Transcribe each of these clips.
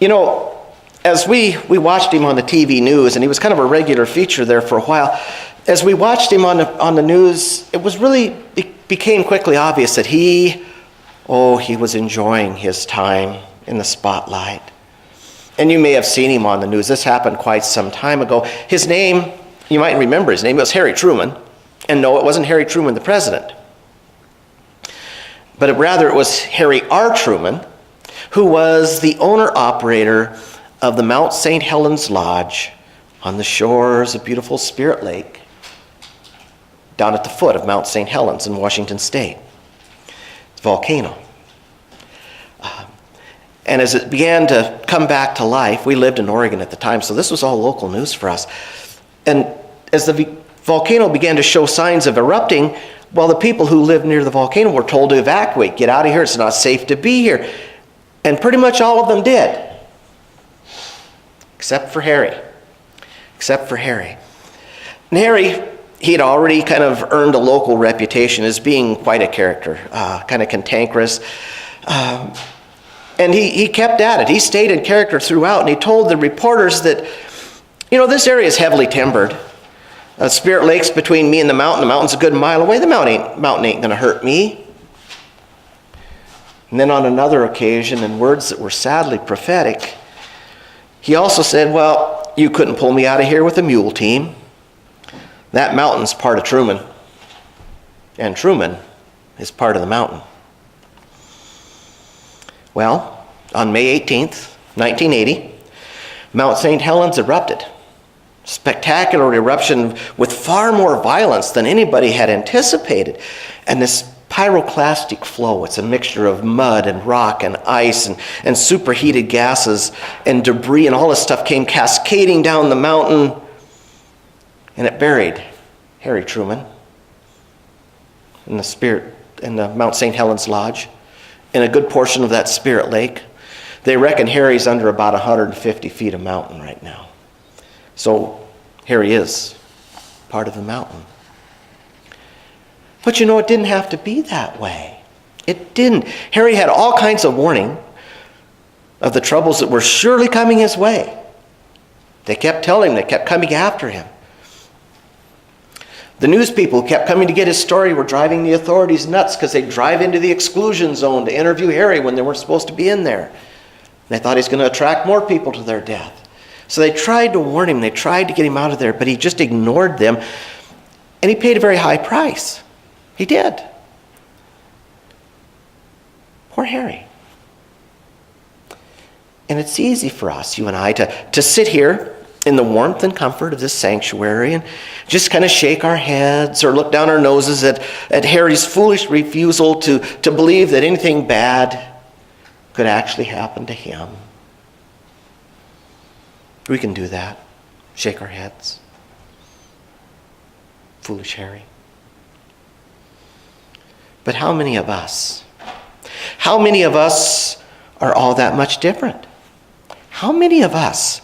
You know, as we watched him on the TV news, and he was kind of a regular feature there for a while, as we watched him on the news, it became quickly obvious that he was enjoying his time in the spotlight. And you may have seen him on the news. This happened quite some time ago. His name, you might remember his name, it was Harry Truman. And no, it wasn't Harry Truman, the president. But rather it was Harry R. Truman, who was the owner-operator of the Mount St. Helens Lodge on the shores of beautiful Spirit Lake, down at the foot of Mount St. Helens in Washington State. It's a volcano. And as it began to come back to life, we lived in Oregon at the time, so this was all local news for us. And as the volcano began to show signs of erupting, well, the people who lived near the volcano were told to evacuate, get out of here, it's not safe to be here. And pretty much all of them did. Except for Harry. And Harry, he had already kind of earned a local reputation as being quite a character, kind of cantankerous. And he kept at it. He stayed in character throughout, and he told the reporters that, this area is heavily timbered. Spirit Lake's between me and the mountain. The mountain's a good mile away. The mountain ain't going to hurt me. And then on another occasion, in words that were sadly prophetic, he also said, well, you couldn't pull me out of here with a mule team. That mountain's part of Truman. And Truman is part of the mountain. Well, on May 18th, 1980, Mount St. Helens erupted. Spectacular eruption with far more violence than anybody had anticipated. And this pyroclastic flow, it's a mixture of mud and rock and ice and superheated gases and debris, and all this stuff came cascading down the mountain, and it buried Harry Truman in the Mount St. Helens Lodge, in a good portion of that Spirit Lake. They reckon Harry's under about 150 feet of mountain right now. So Harry is part of the mountain. But it didn't have to be that way. It didn't. Harry had all kinds of warning of the troubles that were surely coming his way. They kept telling him, they kept coming after him. The news people who kept coming to get his story were driving the authorities nuts because they'd drive into the exclusion zone to interview Harry when they weren't supposed to be in there. They thought he's going to attract more people to their death. So they tried to warn him, they tried to get him out of there, but he just ignored them, and he paid a very high price. He did. Poor Harry. And it's easy for us, you and I, to sit here in the warmth and comfort of this sanctuary and just kind of shake our heads or look down our noses at Harry's foolish refusal to believe that anything bad could actually happen to him. We can do that. Shake our heads. Foolish Harry. But how many of us are all that much different? How many of us,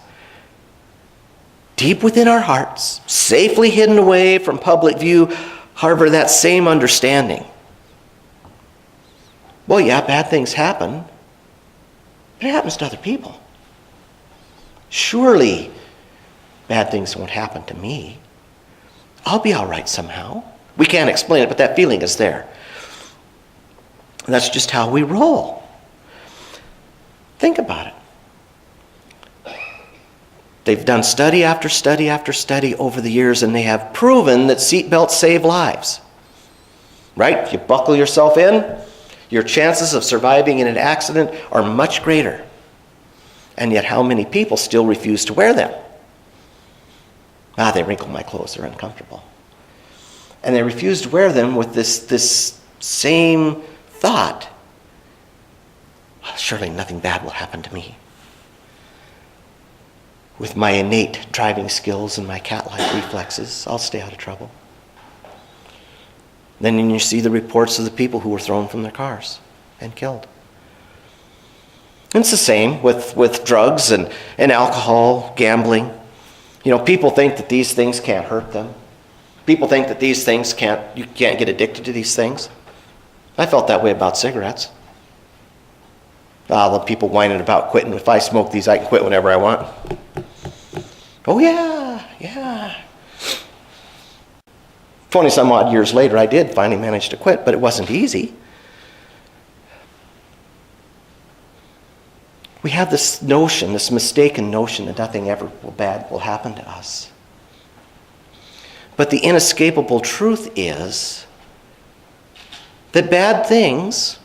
deep within our hearts, safely hidden away from public view, harbor that same understanding? Well, yeah, bad things happen, but it happens to other people. Surely, bad things won't happen to me. I'll be all right somehow. We can't explain it, but that feeling is there. And that's just how we roll. Think about it. They've done study after study after study over the years, and they have proven that seatbelts save lives. Right? You buckle yourself in, your chances of surviving in an accident are much greater. And yet how many people still refuse to wear them? They wrinkle my clothes, they're uncomfortable. And they refuse to wear them with this same thought. Surely nothing bad will happen to me. With my innate driving skills and my cat-like reflexes, I'll stay out of trouble. Then you see the reports of the people who were thrown from their cars and killed. And it's the same with drugs and alcohol, gambling. People think that these things can't hurt them. People think that these things you can't get addicted to these things. I felt that way about cigarettes. The people whining about quitting. If I smoke these, I can quit whenever I want. Oh, yeah. 20 some odd years later, I did finally manage to quit, but it wasn't easy. We have this notion, this mistaken notion that nothing ever bad will happen to us. But the inescapable truth is that bad things,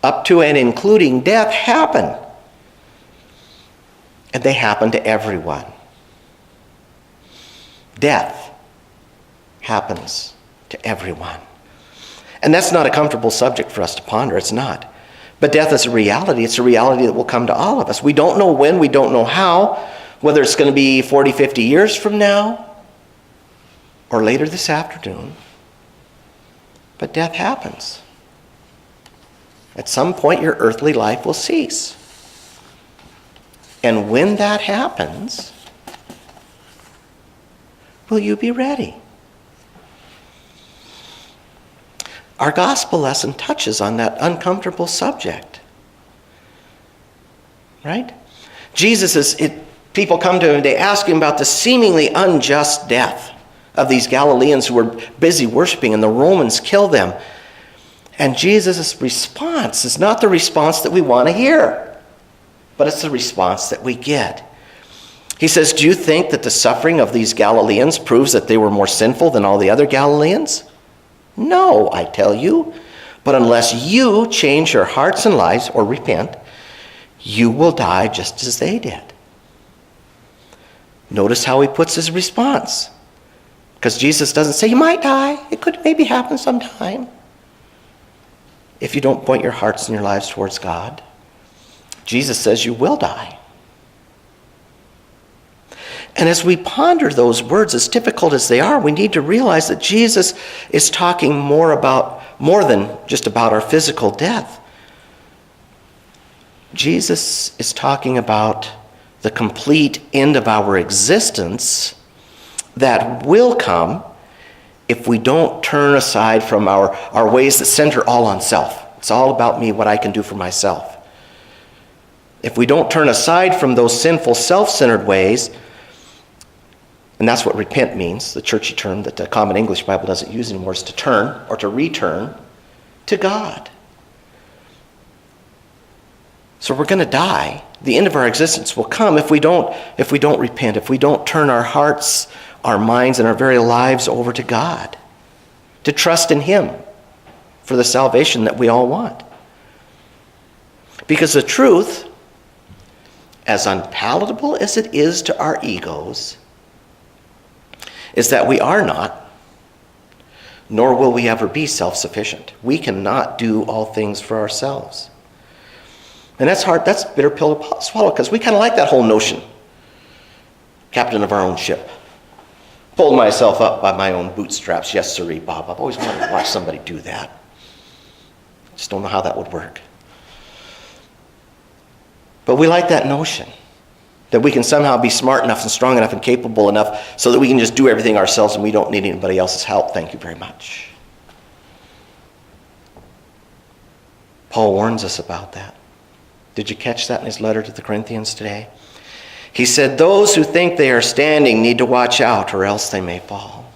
up to and including death, happen. And they happen to everyone. Death happens to everyone. And that's not a comfortable subject for us to ponder. It's not. But death is a reality. It's a reality that will come to all of us. We don't know when, we don't know how, whether it's going to be 40, 50 years from now or later this afternoon. But death happens. At some point, your earthly life will cease. And when that happens, will you be ready? Our gospel lesson touches on that uncomfortable subject. Right? People come to him and they ask him about the seemingly unjust death of these Galileans who were busy worshiping and the Romans kill them. And Jesus' response is not the response that we want to hear, but it's the response that we get. He says, do you think that the suffering of these Galileans proves that they were more sinful than all the other Galileans? No, I tell you. But unless you change your hearts and lives or repent, you will die just as they did. Notice how he puts his response. Because Jesus doesn't say you might die. It could maybe happen sometime. If you don't point your hearts and your lives towards God, Jesus says you will die. And as we ponder those words, as difficult as they are, we need to realize that Jesus is talking more than just about our physical death. Jesus is talking about the complete end of our existence that will come if we don't turn aside from our ways that center all on self. It's all about me, what I can do for myself. If we don't turn aside from those sinful, self-centered ways, and that's what repent means, the churchy term that the Common English Bible doesn't use anymore, is to turn or to return to God. So we're going to die. The end of our existence will come if we don't repent, if we don't turn our hearts, our minds, and our very lives over to God, to trust in Him for the salvation that we all want. Because the truth, as unpalatable as it is to our egos, is that we are not, nor will we ever be self-sufficient. We cannot do all things for ourselves. And that's hard, that's a bitter pill to swallow, because we kind of like that whole notion. Captain of our own ship. Pulled myself up by my own bootstraps. Yes, sirree, Bob. I've always wanted to watch somebody do that. Just don't know how that would work. But we like that notion that we can somehow be smart enough and strong enough and capable enough so that we can just do everything ourselves and we don't need anybody else's help. Thank you very much. Paul warns us about that. Did you catch that in his letter to the Corinthians today? He said, those who think they are standing need to watch out or else they may fall.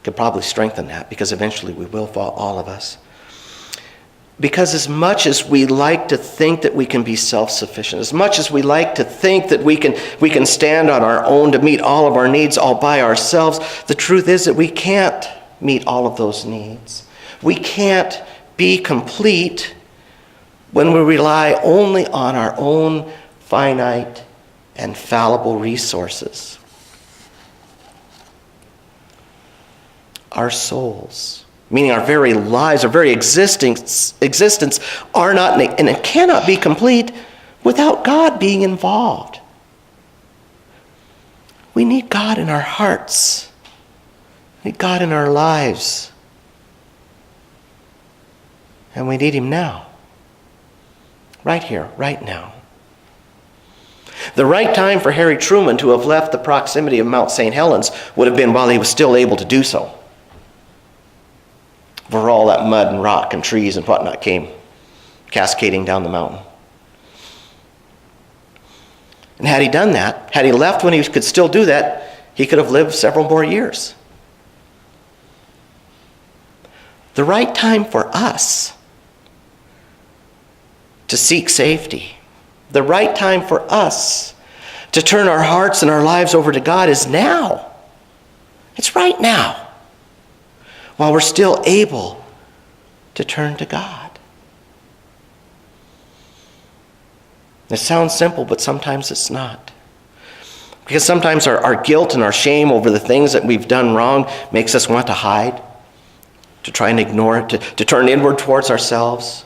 Could probably strengthen that because eventually we will fall, all of us. Because as much as we like to think that we can be self-sufficient, as much as we like to think that we can stand on our own to meet all of our needs all by ourselves, the truth is that we can't meet all of those needs. We can't be complete when we rely only on our own finite and fallible resources. Our souls, meaning our very lives, our very existence are not, and it cannot be complete without God being involved. We need God in our hearts. We need God in our lives. And we need Him now. Right here, right now. The right time for Harry Truman to have left the proximity of Mount St. Helens would have been while he was still able to do so. where all that mud and rock and trees and whatnot came cascading down the mountain. And had he done that, had he left when he could still do that, he could have lived several more years. The right time for us to seek safety, the right time for us to turn our hearts and our lives over to God is now. It's right now, while we're still able to turn to God. It sounds simple, but sometimes it's not. Because sometimes our guilt and our shame over the things that we've done wrong makes us want to hide, to try and ignore it, to turn inward towards ourselves.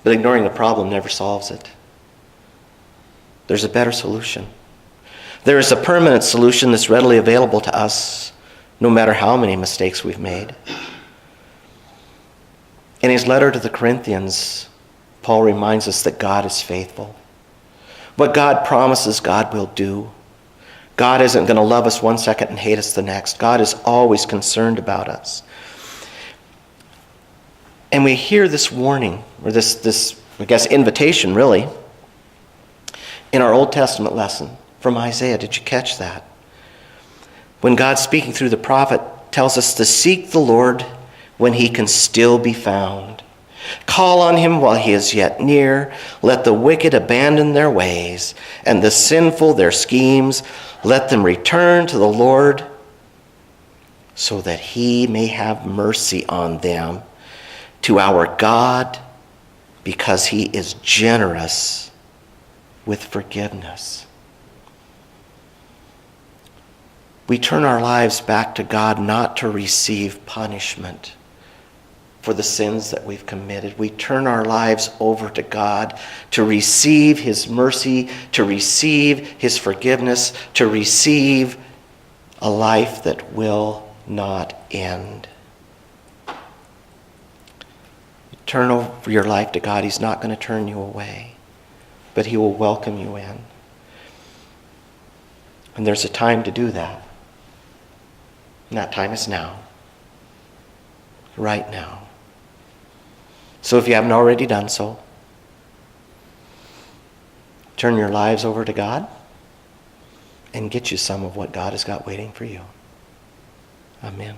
But ignoring the problem never solves it. There's a better solution. There is a permanent solution that's readily available to us, no matter how many mistakes we've made. In his letter to the Corinthians, Paul reminds us that God is faithful. What God promises, God will do. God isn't going to love us one second and hate us the next. God is always concerned about us. And we hear this warning, or this I guess, invitation, really, in our Old Testament lesson from Isaiah. Did you catch that? When God, speaking through the prophet, tells us to seek the Lord when he can still be found. Call on him while he is yet near. Let the wicked abandon their ways, and the sinful their schemes. Let them return to the Lord, so that he may have mercy on them. To our God, because he is generous with forgiveness. We turn our lives back to God not to receive punishment for the sins that we've committed. We turn our lives over to God to receive his mercy, to receive his forgiveness, to receive a life that will not end. Turn over your life to God. He's not going to turn you away, but he will welcome you in. And there's a time to do that. And that time is now. Right now. So if you haven't already done so, turn your lives over to God and get you some of what God has got waiting for you. Amen.